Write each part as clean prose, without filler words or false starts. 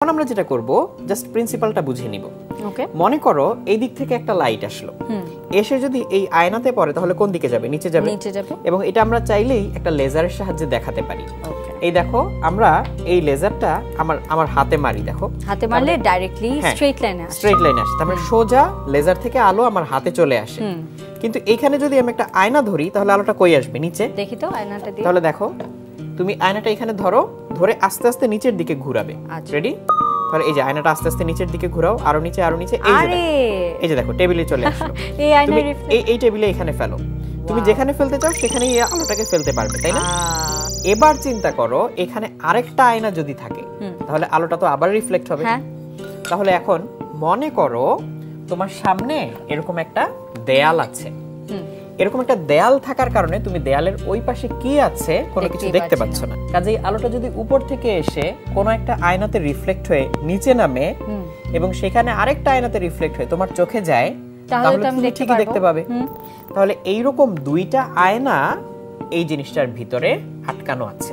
এখন আমরা যেটা করব জাস্ট প্রিন্সিপালটা বুঝে নিব। ওকে, মনে করো এই দিক থেকে একটা লাইট আসলো, এসে যদি এই আয়নাতে পড়ে তাহলে কোন দিকে যাবে? নিচে যাবে। নিচে যাবে। এবং এটা আমরা চাইলেই একটা লেজারের সাহায্যে দেখাতে পারি। ওকে, এই দেখো আমরা এই লেজারটা আমার হাতে মারি, দেখো হাতে মারলে ডাইরেক্টলি স্ট্রেট লাইনে আসে। স্ট্রেট লাইনে আসে, তারপরে সোজা লেজার থেকে আলো আমার হাতে চলে আসে। কিন্তু এইখানে যদি আমি একটা আয়না ধরি তাহলে আলোটা কই আসবে? নিচে। দেখি তো আয়নাটা দিয়ে। তাহলে দেখো তুমি আয়নাটা এখানে ধরো, ধরে আস্তে আস্তে নিচের দিকে ঘোরাবে। রেডি? তাহলে এই যে আয়নাটা আস্তে আস্তে নিচের দিকে ঘোরাও, আরো নিচে আরো নিচে। এই যে দেখো টেবিলে চলে আসলো। এই আয়নার এই টেবিলে এখানে ফেলো, তুমি যেখানে ফেলতে চাও সেখানে এই আলোটাকে ফেলতে পারবে, তাই না? এবার চিন্তা করো এখানে আরেকটা আয়না যদি থাকে তাহলে আলোটা তো আবার রিফ্লেক্ট হবে। তাহলে এখন মনে করো তোমার সামনে এরকম একটা দেয়াল আছে। এরকম একটা দেয়াল থাকার কারণে তুমি দেয়ালের ওই পাশে কি আছে কোনো কিছু দেখতে পাচ্ছ না। কাজেই আলোটা যদি উপর থেকে এসে কোনো একটা আয়নাতে রিফ্লেক্ট হয়ে নিচে নামে এবং সেখানে আরেকটা আয়নাতে রিফ্লেক্ট হয়ে তোমার চোখে যায় তাহলে তুমি ঠিকই দেখতে পাবে। তাহলে এইরকম দুইটা আয়না এই জিনিসটার ভিতরে আটকানো আছে।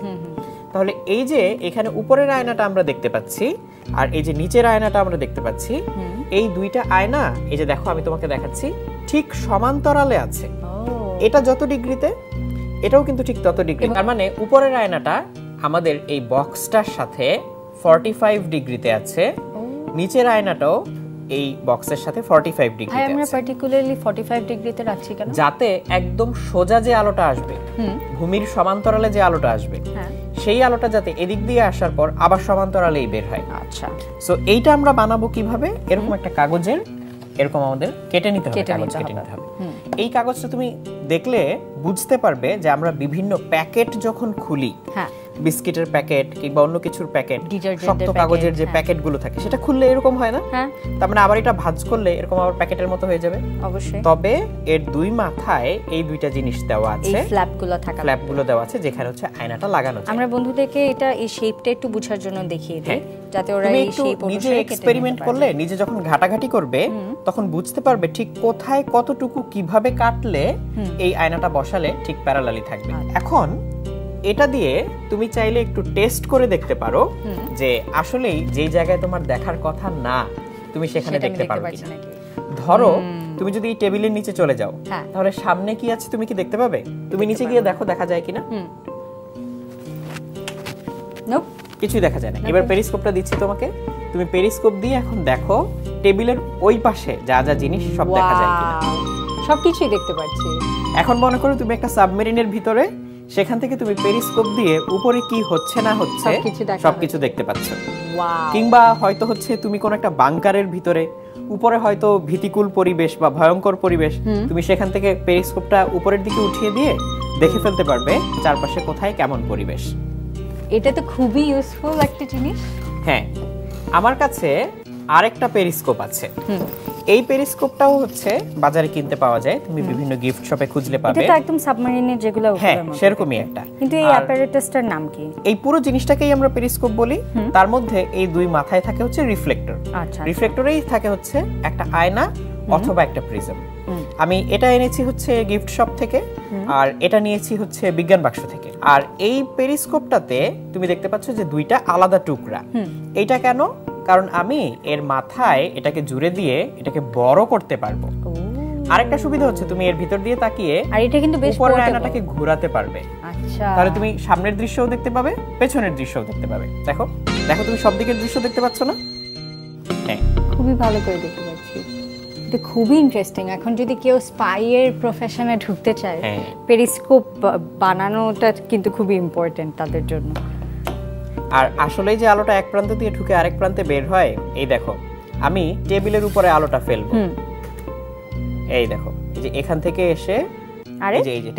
তাহলে এই যে এখানে উপরের আয়নাটা আমরা দেখতে পাচ্ছি আর এই যে নিচের আয়নাটা আমরা দেখতে পাচ্ছি, এই দুইটা আয়না এই যে দেখো আমি তোমাকে দেখাচ্ছি ঠিক সমান্তরালে আছে। এটা যত ডিগ্রিতে এটাও কিন্তু ঠিক তত ডিগ্রি। তার মানে উপরের আয়নাটা আমাদের এই বক্সটার সাথে 45 ডিগ্রিতে আছে, নিচের আয়নাটাও এই বক্সের সাথে 45 ডিগ্রিতে আছে। আমরা পার্টিকুলারলি 45 ডিগ্রিতে রাখছি কেন? যাতে একদম সোজা যে আলোটা আসবে, ভূমির সমান্তরালে যে আলোটা আসবে, সেই আলোটা যাতে এদিক দিয়ে আসার পর আবার সমান্তরালেই বের হয়। আচ্ছা, সো এইটা আমরা বানাবো কিভাবে? এরকম একটা কাগজের এরকম আমাদের কেটে নিতে হবে, কাগজ কেটে নিতে হবে। এই কাগজটা তুমি দেখলে বুঝতে পারবে যে আমরা বিভিন্ন প্যাকেট যখন খুলি, বিস্কিটের প্যাকেট কিংবা অন্য কিছুর প্যাকেট, শক্ত কাগজের যে প্যাকেটগুলো থাকে সেটা খুললে এরকম হয় না? তার মানে আবার এটা ভাঁজ করলে এরকম আবার প্যাকেটের মতো হয়ে যাবে। অবশ্যই। তবে এর দুই মাথায় এই দুইটা জিনিস দেওয়া আছে, এই ফ্ল্যাপগুলো দেওয়া আছে যেখানে হচ্ছে আয়নাটা লাগানো আছে। আমরা বন্ধুদেরকে এটা এই শেপটা একটু বোঝার জন্য দেখিয়ে দিই যাতে ওরা এই শেপ অনুসারে নিজে এক্সপেরিমেন্ট করলে, নিজে যখন ঘাটাঘাটি করবে তখন বুঝতে পারবে ঠিক কোথায় কতটুকু কিভাবে কাটলে এই আয়নাটা বসালে ঠিক প্যারালালি থাকবে। এখন এটা দিয়ে তুমি চাইলে একটু টেস্ট করে দেখতে পারো যে আসলেই যেই জায়গায় তোমার দেখার কথা না তুমি সেখানে দেখতে পারবে কিনা। ধরো তুমি যদি এই টেবিলের নিচে চলে যাও তাহলে সামনে কি আছে তুমি কি দেখতে পাবে? তুমি নিচে গিয়ে দেখো দেখা যায় কিনা। কিছুই দেখা যায় না। এবার পেরিস্কোপটা দিচ্ছি তোমাকে, তুমি পেরিস্কোপ দিয়ে এখন দেখো টেবিলের ওই পাশে যা যা জিনিস সব দেখা যায় কিনা। সবকিছুই দেখতে পাচ্ছি। এখন মনে করো তুমি একটা সাবমেরিনের ভিতরে, সেখান থেকে তুমি পেরিস্কোপ দিয়ে উপরে কি হচ্ছে না হচ্ছে সবকিছু দেখতে পাচ্ছ। কিংবা হয়তো হচ্ছে তুমি কোন একটা বাংকারের ভিতরে, উপরে হয়তো ভীতিকুল পরিবেশ বা ভয়ঙ্কর পরিবেশ, তুমি সেখান থেকে পেরিস্কোপটা উপরের দিকে উঠিয়ে দিয়ে দেখে ফেলতে পারবে চারপাশে কোথায় কেমন পরিবেশ। এটা তো খুবই ইউজফুল একটা জিনিস। হ্যাঁ, আমার কাছে আরেকটা পেরিস্কোপ আছে। এই পেরিস্কোপটাও হচ্ছে বাজারে কিনতে পাওয়া যায়, তুমি বিভিন্ন গিফট শপে খুঁজলে পাবে। এটা একদম সাবমেরিনের যেগুলো উপরে, হ্যাঁ সেরকমই একটা। কিন্তু এই অ্যাপারেটাসটার নাম কি? এই পুরো জিনিসটাকেই আমরা পেরিস্কোপ বলি। তার মধ্যে এই দুই মাথায় থাকে হচ্ছে রিফ্লেক্টর। আচ্ছা, রিফ্লেক্টরেই থাকে হচ্ছে একটা আয়না অথবা একটা প্রিজম। আমি এটা এনেছি হচ্ছে গিফট শপ থেকে, আর এটা নিয়েছি হচ্ছে বিজ্ঞান বাক্স থেকে। আর এই পেরিস্কোপটাতে তুমি দেখতে পাচ্ছ যে দুইটা আলাদা টুকরা। এইটা কেন? কারণ আমি এর মাথায় এটাকে জুড়ে দিয়ে এটাকে বড় করতে পারবো। আরেকটা সুবিধা হচ্ছে তুমি এর ভিতর দিয়ে তাকিয়ে আর এটা কিন্তু বেশ উপরের আয়নাটাকে ঘোরাতে পারবে। আচ্ছা, তাহলে তুমি সামনের দৃশ্যও দেখতে পাবে, পেছনের দৃশ্যও দেখতে পাবে। দেখো দেখো তুমি সব দিকের দৃশ্য দেখতে পাচ্ছ না? হ্যাঁ, খুবই ভালো করে দেখতে পাচ্ছি। এটা খুবই ইন্টারেস্টিং। এখন যদি কেউ স্পাইয়ের প্রফেশনে ঢুকতে চায়, পেরিস্কোপ বানানোটা কিন্তু খুবই ইম্পর্টেন্ট তাদের জন্য। আর আসলে যে আলোটা এক প্রান্ত দিয়ে ঢুকে আরেক প্রান্তে বের হয়, এই দেখো আমি টেবিলের উপরে আলোটা ফেলবো, এই দেখো এই যে এখান থেকে এসে এই যে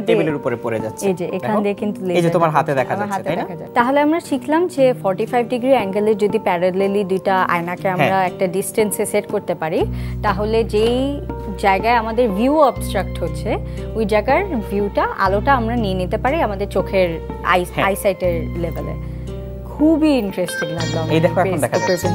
টেবিলের উপরে পড়ে যাচ্ছে। এই যে এখান দিয়ে কিন্তু এই যে তোমার হাতে দেখা যাচ্ছে, তাই না? তাহলে আমরা শিখলাম যে 45 ডিগ্রি অ্যাঙ্গেলে যদি প্যারালালি দুইটা আয়নাকে আমরা একটা ডিসটেন্সে সেট করতে পারি, তাহলে যেই জায়গায় আমাদের ভিউ অবস্ট্রাক্ট হচ্ছে ওই জায়গার ভিউটা, আলোটা আমরা নিয়ে নিতে পারি আমাদের চোখের আইসাইটের লেভেলে। খুবই ইন্টারেস্টিং লাগলো। এই দেখো এখন দেখা যাচ্ছে।